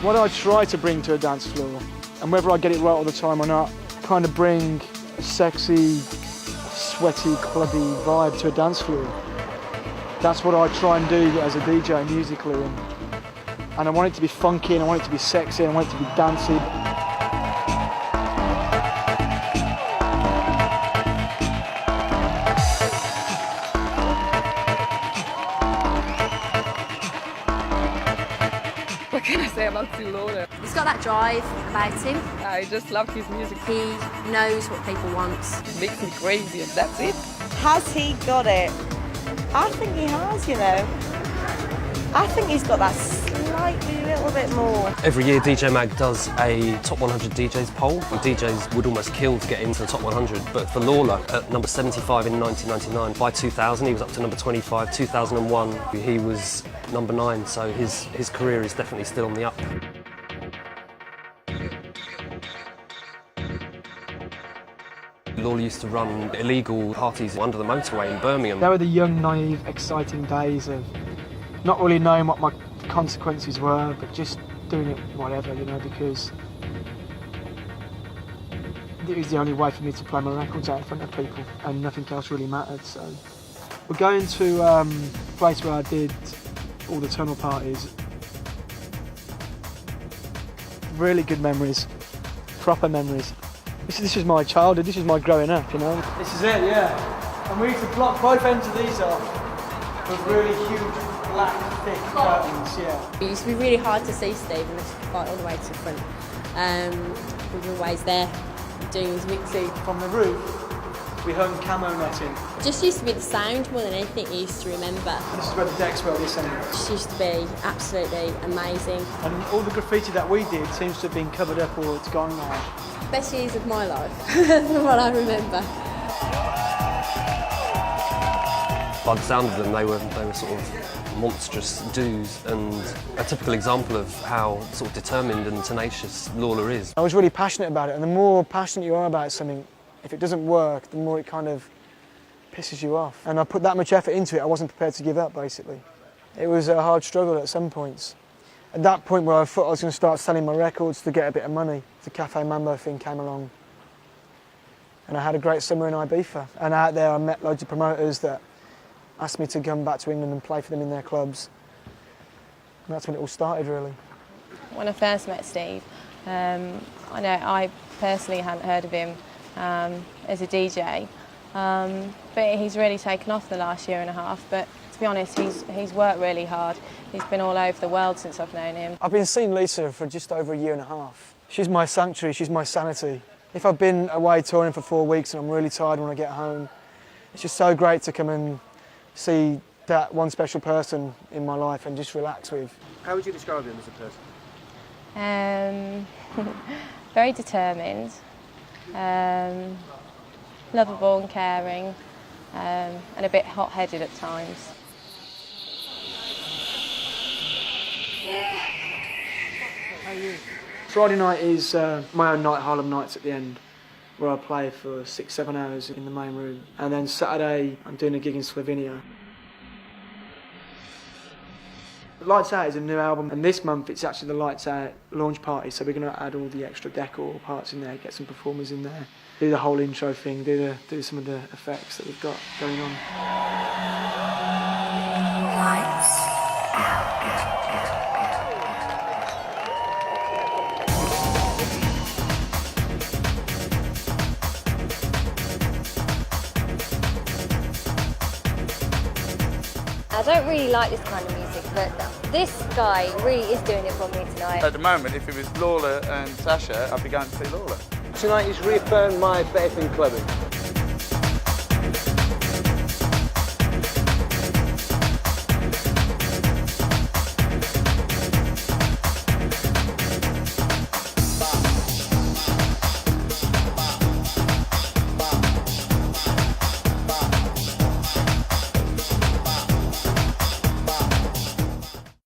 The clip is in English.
What I try to bring to a dance floor, and whether I get it right all the time or not, kind of bring a sexy, sweaty, clubby vibe to a dance floor. That's what I try and do as a DJ musically. And I want it to be funky, and I want it to be sexy, and I want it to be dancey. What can I say about Lawler? He's got that drive about him. I just love his music. He knows what people want. It makes me crazy and that's it. Has he got it? I think he has, you know. I think he's got that slightly little bit more. Every year DJ Mag does a top 100 DJs poll. The DJs would almost kill to get into the top 100, but for Lawler, at number 75 in 1999, by 2000 he was up to number 25, 2001 he was number 9, so his career is definitely still on the up. Lawler used to run illegal parties under the motorway in Birmingham. They were the young, naive, exciting days of not really knowing what my consequences were, but just doing it whatever, you know, because it was the only way for me to play my records out in front of people, and nothing else really mattered. So we're going to a place where I did all the tunnel parties. Really good memories, proper memories. This is my childhood, this is my growing up, you know. This is it, yeah. And we used to block both ends of these off with really huge, black, thick curtains, yeah. It used to be really hard to see Steve unless you fight all the way to the front. We were always there doing his mixing. From the roof, we hung camo netting. It just used to be the sound more than anything you used to remember. This is where the decks were this end. It just used to be absolutely amazing. And all the graffiti that we did seems to have been covered up or it's gone now. Best years of my life, from what I remember. By the sound of them, they were sort of monstrous dudes, and a typical example of how sort of determined and tenacious Lawler is. I was really passionate about it, and the more passionate you are about something, if it doesn't work, the more it kind of pisses you off. And I put that much effort into it, I wasn't prepared to give up, basically. It was a hard struggle at some points. At that point where I thought I was going to start selling my records to get a bit of money, the Cafe Mambo thing came along. And I had a great summer in Ibiza. And out there I met loads of promoters that asked me to come back to England and play for them in their clubs. And that's when it all started, really. When I first met Steve, I personally hadn't heard of him as a DJ, but he's really taken off the last year and a half. But to be honest, he's worked really hard. He's been all over the world since I've known him. I've been seeing Lisa for just over a year and a half. She's my sanctuary, she's my sanity. If I've been away touring for 4 weeks and I'm really tired when I get home, it's just so great to come and see that one special person in my life and just relax with. How would you describe him as a person? Very determined, lovable and caring, and a bit hot-headed at times. Friday night is my own night, Harlem Nights at the end, where I play for 6-7 hours in the main room. And then Saturday, I'm doing a gig in Slovenia. Lights Out is a new album, and this month it's actually the Lights Out launch party, so we're going to add all the extra decor parts in there, get some performers in there, do the whole intro thing, do some of the effects that we've got going on. Lights Out. I don't really like this kind of music, but this guy really is doing it for me tonight. At the moment, if it was Lawler and Sasha, I'd be going to see Lawler. Tonight he's reaffirmed my faith in clubbing.